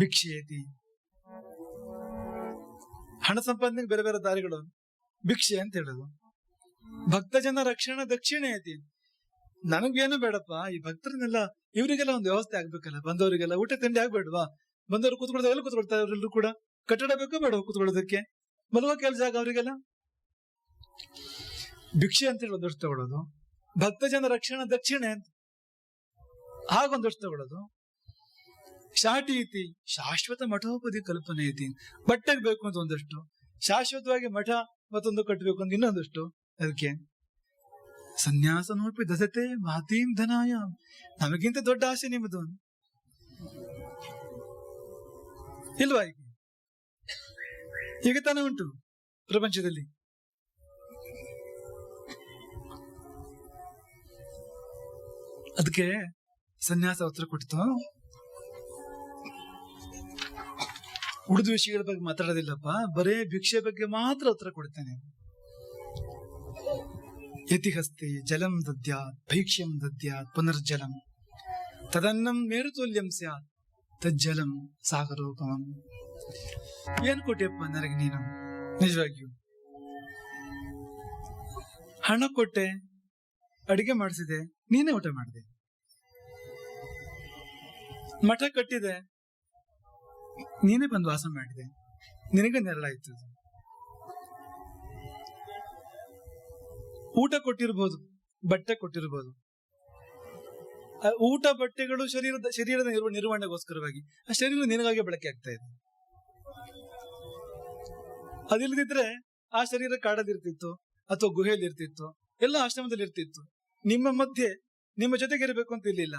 ಭಿಕ್ಷೆಯತಿ. ಹಣ ಸಂಪಾದನೆಗೆ ಬೇರೆ ಬೇರೆ ದಾರಿಗಳು, ಭಿಕ್ಷೆ ಅಂತ ಹೇಳೋದು. ಭಕ್ತ ಜನ ರಕ್ಷಣಾ ದಕ್ಷಿಣೆ ಐತಿ. ನನಗೇನು ಬೇಡಪ್ಪ, ಈ ಭಕ್ತರನ್ನೆಲ್ಲ ಇವರಿಗೆಲ್ಲ ಒಂದು ವ್ಯವಸ್ಥೆ ಆಗ್ಬೇಕಲ್ಲ, ಬಂದವರಿಗೆಲ್ಲ ಊಟ ತಿಂಡಿ ಆಗ್ಬೇಡವಾ? ಬಂದವರು ಕೂತ್ಕೊಳ್ತಾರೆ, ಎಲ್ಲ ಕೂತ್ಕೊಳ್ತಾರೆ, ಅವರೆಲ್ಲರೂ ಕೂಡ ಕಟ್ಟಡ ಬೇಕೋ ಬೇಡ ಕೂತ್ಕೊಳ್ಳೋದಕ್ಕೆ, ಮಲಗೋ ಕೆಲ ಜಾಗ ಅವರಿಗೆಲ್ಲ. ಭಿಕ್ಷೆ ಅಂತ ಹೇಳಿ ಒಂದಷ್ಟು ತಗೊಳ್ಳೋದು, ಭಕ್ತ ಜನ ರಕ್ಷಣಾ ದಕ್ಷಿಣೆ ಅಂತ ಹಾಗೊಂದಷ್ಟು ತಗೊಳ್ಳೋದು. ಶಾಟಿ ಐತಿ, ಶಾಶ್ವತ ಮಠೋಪದಿ ಕಲ್ಪನೆ ಐತಿ. ಬಟ್ಟೆಗೆ ಬೇಕು ಅಂತ ಒಂದಷ್ಟು, ಶಾಶ್ವತವಾಗಿ ಮಠ ಮತ್ತೊಂದು ಕಟ್ಟಬೇಕು ಅಂತ ಇನ್ನೊಂದಷ್ಟು. ಅದಕ್ಕೆ ಸನ್ಯಾಸನೋಪಿ ದಸತೆ ಮಹತೀಂ ಧನಾಯ, ನಮಗಿಂತ ದೊಡ್ಡ ಆಸೆ ನಿಮ್ಮದು ಇಲ್ವಾ? ಈಗ ತಾನೇ ಉಂಟು ಪ್ರಪಂಚದಲ್ಲಿ. ಅದಕ್ಕೆ ಸನ್ಯಾಸ ಉತ್ತರ ಕೊಡ್ತು. ಉಳಿದ ವಿಷಯಗಳ ಬಗ್ಗೆ ಮಾತಾಡೋದಿಲ್ಲಪ್ಪ, ಬರೇ ಭಿಕ್ಷೆ ಬಗ್ಗೆ ಮಾತ್ರ ಉತ್ತರ ಕೊಡ್ತೇನೆ. ಯತಿಹಸ್ತೆ ಜಲಂ ದದ್ಯಾತ್ ಭೈಕ್ಷ್ಯಂ ದದ್ಯಾತ್ ಪುನರ್ಜಲಂ ತದನ್ನಂ ಮೇರುತುಲ್ಯಂ ಸ್ಯಾತ್ ತಜ್ಜಲಂ ಸಾಗರೋಪಮಂ. ಏನ್ ಕೊಟ್ಟೆಪ್ಪ ನನಗೆ ನೀನು? ನಿಜವಾಗಿಯೂ ಹಣ ಕೊಟ್ಟೆ, ಅಡಿಗೆ ಮಾಡಿಸಿದೆ, ನೀನೇ ಊಟ ಮಾಡಿದೆ. ಮಠ ಕಟ್ಟಿದೆ, ನೀನೇ ಬಂದು ವಾಸ ಮಾಡಿದೆ, ನಿನಗೆ ನೆರಳಾಯ್ತು. ಊಟ ಕೊಟ್ಟಿರ್ಬೋದು, ಬಟ್ಟೆ ಕೊಟ್ಟಿರ್ಬೋದು. ಊಟ ಬಟ್ಟೆಗಳು ಶರೀರದ ನಿರ್ವಹಣೆಗೋಸ್ಕರವಾಗಿ, ಆ ಶರೀರ ನಿನಗಾಗಿ ಬಳಕೆ ಆಗ್ತಾ ಇದೆ. ಅದಿಲ್ಲದಿದ್ರೆ ಆ ಶರೀರ ಕಾಡದಿರ್ತಿತ್ತು, ಅಥವಾ ಗುಹೆಯಲ್ಲಿ ಇರ್ತಿತ್ತು, ಎಲ್ಲ ಆಶ್ರಮದಲ್ಲಿ ಇರ್ತಿತ್ತು. ನಿಮ್ಮ ಮಧ್ಯೆ ನಿಮ್ಮ ಜೊತೆಗೆ ಇರಬೇಕು ಅಂತ ಇರ್ಲಿಲ್ಲ.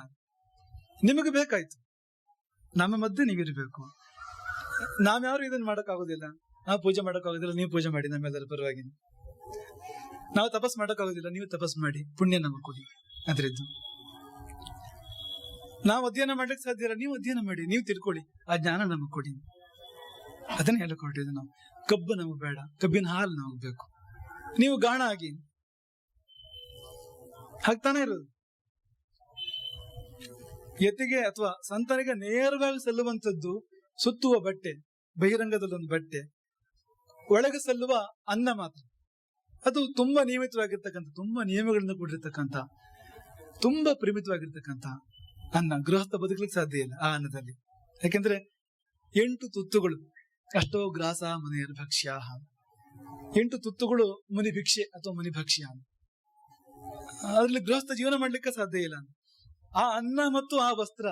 ನಿಮಗೆ ಬೇಕಾಯ್ತು, ನಮ್ಮ ಮಧ್ಯೆ ನೀವಿರ್ಬೇಕು. ನಾವ್ಯಾರು ಇದನ್ನ ಮಾಡಕ್ಕಾಗೋದಿಲ್ಲ. ನಾವು ಪೂಜೆ ಮಾಡಕ್ಕಾಗೋದಿಲ್ಲ, ನೀವು ಪೂಜೆ ಮಾಡಿ ನಮ್ಮೆಲ್ಲರ ಪರವಾಗಿ. ನಾವು ತಪಸ್ ಮಾಡಕ್ಕಾಗೋದಿಲ್ಲ, ನೀವು ತಪಸ್ ಮಾಡಿ, ಪುಣ್ಯ ನಮಗೆ ಕೊಡಿ. ಅದ್ರದ್ದು ನಾವು ಅಧ್ಯಯನ ಮಾಡ್ಲಿಕ್ಕೆ ಸಾಧ್ಯ ಇಲ್ಲ, ನೀವು ಅಧ್ಯಯನ ಮಾಡಿ, ನೀವು ತಿಳ್ಕೊಳ್ಳಿ, ಆ ಜ್ಞಾನ ನಮಗ್ ಕೊಡಿ. ಅದನ್ನ ಹೇಳಿಕೊಟ್ಟಿದ್ದು ನಾವು. ಕಬ್ಬು ನಮಗ್ ಬೇಡ, ಕಬ್ಬಿನ ಹಾಲು ನಮಗ್ ಬೇಕು. ನೀವು ಗಾಣ ಆಗಿ ಹಾಕ್ತಾನೆ ಇರೋದು. ಯತಿಗೆ ಅಥವಾ ಸಂತನಿಗೆ ನೇರವಾಗಿ ಸಲ್ಲುವಂಥದ್ದು ಸುತ್ತುವ ಬಟ್ಟೆ, ಬಹಿರಂಗದಲ್ಲೊಂದು ಬಟ್ಟೆ, ಒಳಗೆ ಸಲ್ಲುವ ಅನ್ನ ಮಾತ್ರ. ಅದು ತುಂಬಾ ನಿಯಮಿತವಾಗಿರ್ತಕ್ಕಂಥ, ತುಂಬಾ ನಿಯಮಗಳಿಂದ ಕೂಡಿರ್ತಕ್ಕಂಥ, ತುಂಬಾ ಪರಿಮಿತವಾಗಿರ್ತಕ್ಕಂಥ ಅನ್ನ. ಗೃಹಸ್ಥ ಬದುಕಲಿಕ್ಕೆ ಸಾಧ್ಯ ಇಲ್ಲ ಆ ಅನ್ನದಲ್ಲಿ. ಯಾಕೆಂದ್ರೆ 8 ತುತ್ತುಗಳು, ಅಷ್ಟೋ ಗ್ರಾಸ ಮುನಿಯರ್ ಭಕ್ಷ್ಯ. 8 ತುತ್ತುಗಳು ಮುನಿ ಭಿಕ್ಷೆ ಅಥವಾ ಮುನಿ ಭಕ್ಷ್ಯ. ಅದ್ರಲ್ಲಿ ಗೃಹಸ್ಥ ಜೀವನ ಮಾಡ್ಲಿಕ್ಕೆ ಸಾಧ್ಯ ಇಲ್ಲ. ಆ ಅನ್ನ ಮತ್ತು ಆ ವಸ್ತ್ರ,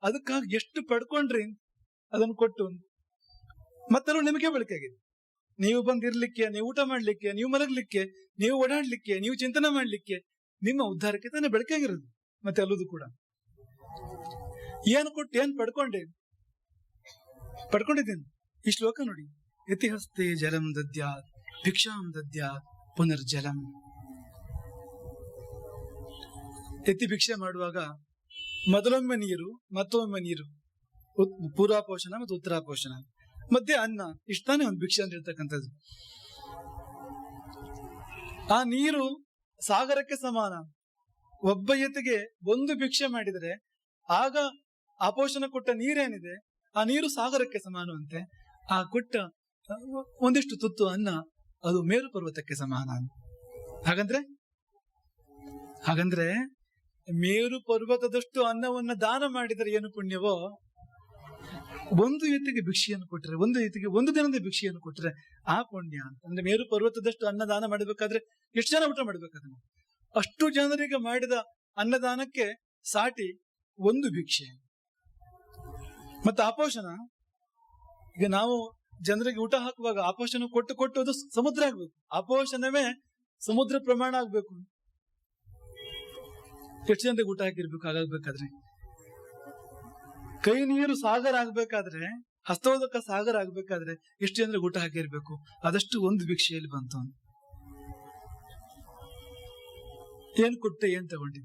ಅದಕ್ಕಾಗಿ ಎಷ್ಟು ಪಡ್ಕೊಂಡ್ರಿ ಅದನ್ನು ಕೊಟ್ಟು, ಮತ್ತರೂ ನಿಮಗೆ ಬಳಕೆ ಆಗಿದೆ. ನೀವು ಬಂದಿರ್ಲಿಕ್ಕೆ, ನೀವು ಊಟ ಮಾಡ್ಲಿಕ್ಕೆ, ನೀವು ಮಲಗ್ಲಿಕ್ಕೆ, ನೀವು ಓಡಾಡ್ಲಿಕ್ಕೆ, ನೀವು ಚಿಂತನೆ ಮಾಡ್ಲಿಕ್ಕೆ, ನಿಮ್ಮ ಉದ್ಧಾರಕ್ಕೆ ತಾನೇ ಬಳಕೆ ಆಗಿರೋದು. ಮತ್ತೆ ಅಲ್ಲದು ಕೂಡ ಏನು ಕೊಟ್ಟು ಏನ್ ಪಡ್ಕೊಂಡಿದ್ದೀನಿ. ಈ ಶ್ಲೋಕ ನೋಡಿ, ಯತಿಹಸ್ತೆ ಜಲಂ ದದ್ಯಾತ್ ಭಿಕ್ಷಾಂ ದದ್ಯಾತ್ ಪುನರ್ಜಲಂ. ಯತಿ ಭಿಕ್ಷೆ ಮಾಡುವಾಗ ಮೊದಲೊಮ್ಮೆ ನೀರು, ಮತ್ತೊಮ್ಮೆ ನೀರು, ಪೂರ್ವಾಪೋಷಣ ಮತ್ತು ಉತ್ತರಾಪೋಷಣ, ಮಧ್ಯೆ ಅನ್ನ. ಇಷ್ಟಾನೇ ಒಂದು ಭಿಕ್ಷೆ ಅಂತ ಹೇಳ್ತಕ್ಕಂಥದ್ದು. ಆ ನೀರು ಸಾಗರಕ್ಕೆ ಸಮಾನ. ಒಬ್ಬ ಯತಿಗೆ ಒಂದು ಭಿಕ್ಷೆ ಮಾಡಿದರೆ ಆಗ ಅಪೋಷಣ ಕೊಟ್ಟ ನೀರೇನಿದೆ, ಆ ನೀರು ಸಾಗರಕ್ಕೆ ಸಮಾನವಂತೆ. ಆ ಕೊಟ್ಟ ಒಂದಿಷ್ಟು ತುತ್ತು ಅನ್ನ ಅದು ಮೇರು ಪರ್ವತಕ್ಕೆ ಸಮಾನ. ಹಾಗಂದ್ರೆ ಮೇರು ಪರ್ವತದಷ್ಟು ಅನ್ನವನ್ನ ದಾನ ಮಾಡಿದರೆ ಏನು ಪುಣ್ಯವೋ, ಒಂದು ಯತಿಗೆ ಭಿಕ್ಷೆಯನ್ನು ಕೊಟ್ಟರೆ, ಒಂದು ಯತಿಗೆ ಒಂದು ದಿನದ ಭಿಕ್ಷೆಯನ್ನು ಕೊಟ್ಟರೆ ಆ ಪುಣ್ಯ ಅಂತ. ಅಂದ್ರೆ ಮೇರು ಪರ್ವತದಷ್ಟು ಅನ್ನದಾನ ಮಾಡಬೇಕಾದ್ರೆ ಎಷ್ಟು ಜನ ಊಟ ಮಾಡ್ಬೇಕಾದ್ರೆ, ಅಷ್ಟು ಜನರಿಗೆ ಮಾಡಿದ ಅನ್ನದಾನಕ್ಕೆ ಸಾಟಿ ಒಂದು ಭಿಕ್ಷೆ. ಮತ್ತೆ ಆಪೋಷಣ, ಈಗ ನಾವು ಜನರಿಗೆ ಊಟ ಹಾಕುವಾಗ ಆಪೋಷಣ ಕೊಟ್ಟು ಅದು ಸಮುದ್ರ ಆಗ್ಬೇಕು. ಆಪೋಷಣವೇ ಸಮುದ್ರ ಪ್ರಮಾಣ ಆಗ್ಬೇಕು. ಎಷ್ಟು ಜನರಿಗೆ ಊಟ ಹಾಕಿರ್ಬೇಕು ಹಾಗಾಗ್ಬೇಕಾದ್ರೆ, ಕೈ ನೀರು ಸಾಗರ ಆಗ್ಬೇಕಾದ್ರೆ, ಹಸ್ತೋದಕ ಸಾಗರ ಆಗ್ಬೇಕಾದ್ರೆ ಎಷ್ಟು ಜನರಿಗೆ ಊಟ ಹಾಕಿರ್ಬೇಕು. ಅದಷ್ಟು ಒಂದು ಭಿಕ್ಷೆಯಲ್ಲಿ ಬಂತು. ಏನ್ ಕೊಟ್ಟೆ, ಏನ್ ತಗೊಂಡಿ?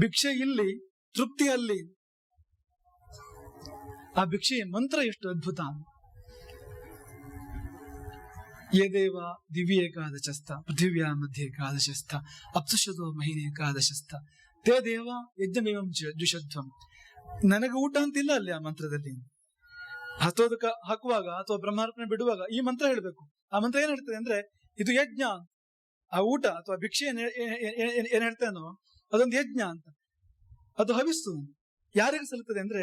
ಭಿಕ್ಷೆ ಇಲ್ಲಿ, ತೃಪ್ತಿ ಅಲ್ಲಿ. ಆ ಭಿಕ್ಷೆಯ ಮಂತ್ರ ಎಷ್ಟು ಅದ್ಭುತ. ಯದೇವ ದಿವ್ಯ ಏಕಾದಶಸ್ಥ ಪೃಥಿವ್ಯಾ ಮಧ್ಯೆ ಏಕಾದಶಸ್ಥ ಅಪ್ಸುಷದೋ ಮಹಿನೆ ಏಕಾದಶಸ್ಥ ತೇ ದೇವ ಯಜ್ಞಮೇವಂ ದ್ವಿಷಧ್ವಂ ನನಗೆ ಊಟ ಅಂತಿಲ್ಲ ಅಲ್ಲಿ ಆ ಮಂತ್ರದಲ್ಲಿ. ಹತೋದಕ ಹಾಕುವಾಗ ಅಥವಾ ಬ್ರಹ್ಮಾರ್ಪಣೆ ಬಿಡುವಾಗ ಈ ಮಂತ್ರ ಹೇಳ್ಬೇಕು. ಆ ಮಂತ್ರ ಏನ್ ಹೇಳ್ತದೆ ಅಂದ್ರೆ ಇದು ಯಜ್ಞ. ಆ ಊಟ ಅಥವಾ ಭಿಕ್ಷೆ ಏನ್ ಹೇಳ್ತಾನೋ ಅದೊಂದು ಯಜ್ಞ ಅಂತ. ಅದು ಹವಿಸ್ಸು ಯಾರಿಗೆ ಸಲ್ಲುತ್ತದೆ ಅಂದ್ರೆ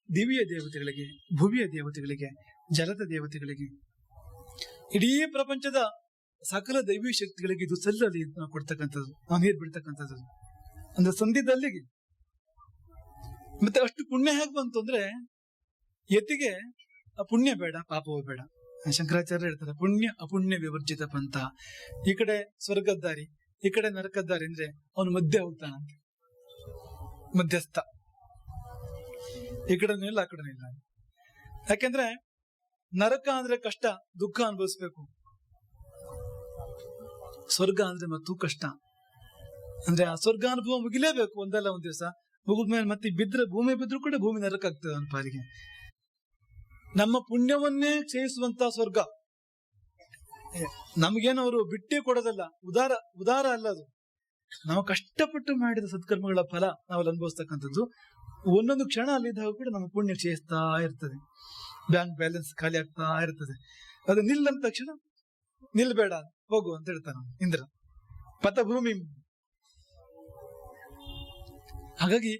ದಿವ್ಯ ದೇವತೆಗಳಿಗೆ, ಭುವಿಯ ದೇವತೆಗಳಿಗೆ, ಜಲದ ದೇವತೆಗಳಿಗೆ, ಇಡೀ ಪ್ರಪಂಚದ ಸಕಲ ದೈವಿ ಶಕ್ತಿಗಳಿಗೆ ಇದು ಸಲ್ಲಲಿ ಅಂತ ನಾವು ಕೊಡ್ತಕ್ಕಂಥದ್ದು, ನಾವು ನೀರು ಬಿಡ್ತಕ್ಕಂಥದ್ದು ಅಂದ್ರೆ ಸಂಧಿದಲ್ಲಿಗೆ. ಮತ್ತೆ ಅಷ್ಟು ಪುಣ್ಯ ಹೇಗೆ ಬಂತು ಅಂದ್ರೆ ಯತಿಗೆ ಪುಣ್ಯ ಬೇಡ ಪಾಪವೂ ಬೇಡ. ಶಂಕರಾಚಾರ್ಯ ಹೇಳ್ತಾರೆ ಪುಣ್ಯ ಅಪುಣ್ಯ ವಿವರ್ಜಿತ ಪಂಥ. ಈ ಕಡೆ ಸ್ವರ್ಗದ್ದಾರಿ, ಈ ಕಡೆ ನರಕದ್ದಾರಿ ಅಂದ್ರೆ ಅವನು ಮಧ್ಯೆ ಹೋಗ್ತಾನಂತೆ, ಮಧ್ಯಸ್ಥ. ಈ ಕಡೆನೂ ಇಲ್ಲ ಆ ಕಡೆನೂ ಇಲ್ಲ. ಯಾಕೆಂದ್ರೆ ನರಕ ಅಂದ್ರೆ ಕಷ್ಟ, ದುಃಖ ಅನುಭವಿಸ್ಬೇಕು. ಸ್ವರ್ಗ ಅಂದ್ರೆ ಮತ್ತೂ ಕಷ್ಟ. ಅಂದ್ರೆ ಆ ಸ್ವರ್ಗ ಅನುಭವ ಮುಗಿಲೇಬೇಕು ಒಂದಲ್ಲ ಒಂದ್ ದಿವಸ. ಮುಗಿದ್ಮೇಲೆ ಮತ್ತೆ ಬಿದ್ರೆ ಭೂಮಿ ಬಿದ್ರು ಕೂಡ ಭೂಮಿ ನರಕ ಆಗ್ತದೆ ಅವನ ಪಾಲಿಗೆ. ನಮ್ಮ ಪುಣ್ಯವನ್ನೇ ಕ್ಷಯಿಸುವಂತ ಸ್ವರ್ಗ ನಮಗೇನವರು ಬಿಟ್ಟೇ ಕೊಡೋದಲ್ಲ, ಉದಾರ ಅಲ್ಲ ಅದು. ನಾವು ಕಷ್ಟಪಟ್ಟು ಮಾಡಿದ ಸತ್ಕರ್ಮಗಳ ಫಲ ನಾವಲ್ಲಿ ಅನುಭವಿಸ್ತಕ್ಕಂಥದ್ದು. ಒಂದೊಂದು ಕ್ಷಣ ಅಲ್ಲಿದ್ದಾಗ ಕೂಡ ನಮ್ಮ ಪುಣ್ಯ ಕ್ಷಯಿಸ್ತಾ ಇರ್ತದೆ, ಬ್ಯಾಂಕ್ ಬ್ಯಾಲೆನ್ಸ್ ಖಾಲಿ ಆಗ್ತಾ ಇರ್ತದೆ. ಅದು ನಿಲ್ಲಂತ ತಕ್ಷಣ ನಿಲ್ಬೇಡ ಹೋಗು ಅಂತ ಹೇಳ್ತಾನ ಇಂದ್ರ ಪಥಭೂಮಿ. ಹಾಗಾಗಿ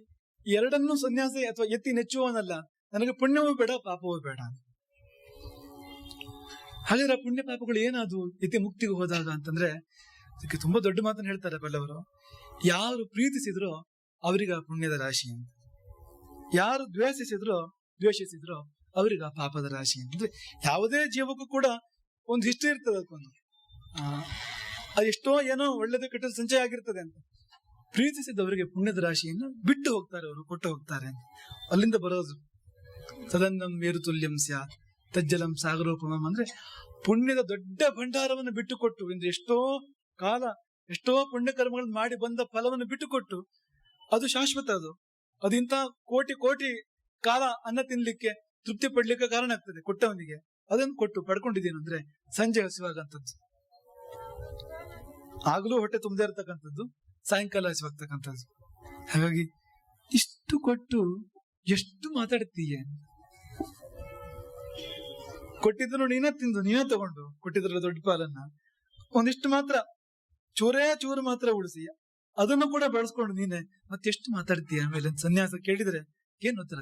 ಎರಡನ್ನೂ ಸನ್ಯಾಸಿ ಅಥವಾ ಎತ್ತಿ ನೆಚ್ಚುವವನಲ್ಲ, ನನಗೆ ಪುಣ್ಯವೂ ಬೇಡ ಪಾಪವೂ ಬೇಡ. ಹಾಗಾದ್ರೆ ಪುಣ್ಯ ಪಾಪಗಳು ಏನಾದವು ಎತ್ತಿ ಮುಕ್ತಿಗೆ ಹೋದಾಗ ಅಂತಂದ್ರೆ ಅದಕ್ಕೆ ತುಂಬಾ ದೊಡ್ಡ ಮಾತನ್ನು ಹೇಳ್ತಾರೆ ಬಲ್ಲವರು. ಯಾರು ಪ್ರೀತಿಸಿದ್ರೋ ಅವರಿಗೆ ಆ ಪುಣ್ಯದ ರಾಶಿ ಅಂತ, ಯಾರು ದ್ವೇಷಿಸಿದ್ರೋ ಅವರಿಗೆ ಆ ಪಾಪದ ರಾಶಿ ಅಂತ. ಅಂದ್ರೆ ಯಾವುದೇ ಜೀವಕ್ಕೂ ಕೂಡ ಒಂದು ಹಿಸ್ಟ್ರಿ ಇರ್ತದೆ, ಅದಕ್ಕೊಂದು ಅದೆಷ್ಟೋ ಏನೋ ಒಳ್ಳೇದು ಕೆಟ್ಟದ್ದು ಸಂಚಯ ಆಗಿರ್ತದೆ ಅಂತ. ಪ್ರೀತಿಸಿದವರಿಗೆ ಪುಣ್ಯದ ರಾಶಿಯನ್ನು ಬಿಟ್ಟು ಹೋಗ್ತಾರೆ, ಅವರು ಕೊಟ್ಟು ಹೋಗ್ತಾರೆ ಅಂತ. ಅಲ್ಲಿಂದ ಬರೋದು ಸದನ್ನಂ ಮೇರುತುಲ್ಯಂ ಸ್ಯಾತ್ ತಜ್ಜಲಂ ಸಾಗರೋಪಮಂ. ಅಂದ್ರೆ ಪುಣ್ಯದ ದೊಡ್ಡ ಭಂಡಾರವನ್ನು ಬಿಟ್ಟುಕೊಟ್ಟು, ಅಂದ್ರೆ ಎಷ್ಟೋ ಕಾಲ ಎಷ್ಟೋ ಪುಣ್ಯ ಕರ್ಮಗಳನ್ನು ಮಾಡಿ ಬಂದ ಫಲವನ್ನು ಬಿಟ್ಟುಕೊಟ್ಟು, ಅದು ಶಾಶ್ವತ. ಅದು ಇಂಥ ಕೋಟಿ ಕೋಟಿ ಕಾಲ ಅನ್ನ ತಿನ್ಲಿಕ್ಕೆ ತೃಪ್ತಿ ಪಡ್ಲಿಕ್ಕೆ ಕಾರಣ ಆಗ್ತದೆ ಕೊಟ್ಟವನಿಗೆ. ಅದನ್ನು ಕೊಟ್ಟು ಪಡ್ಕೊಂಡಿದ್ದೀನಿ ಅಂದ್ರೆ ಸಂಜೆ ಹಸಿವಾಗಂಥದ್ದು, ಆಗ್ಲೂ ಹೊಟ್ಟೆ ತುಂಬದೇ ಇರತಕ್ಕಂಥದ್ದು, ಸಾಯಂಕಾಲ ಹಸಿವಾಗ್ತಕ್ಕಂಥದ್ದು. ಹಾಗಾಗಿ ಇಷ್ಟು ಕೊಟ್ಟು ಎಷ್ಟು ಮಾತಾಡ್ತೀಯ? ಕೊಟ್ಟಿದ್ರು ನೀನೇ ತಿಂದು ನೀನೇ ತಗೊಂಡು ಕೊಟ್ಟಿದ್ರಲ್ಲ ದೊಡ್ಡ ಪಾಲನ್ನ, ಒಂದಿಷ್ಟು ಮಾತ್ರ ಚೂರೇ ಚೂರು ಮಾತ್ರ ಉಳಿಸಿ ಅದನ್ನು ಕೂಡ ಬಳಸ್ಕೊಂಡು ನೀನೆ ಮತ್ತೆಷ್ಟು ಮಾತಾಡ್ತೀಯ? ಆಮೇಲೆ ಸನ್ಯಾಸ ಕೇಳಿದ್ರೆ ಏನ್ ಉತ್ತರ?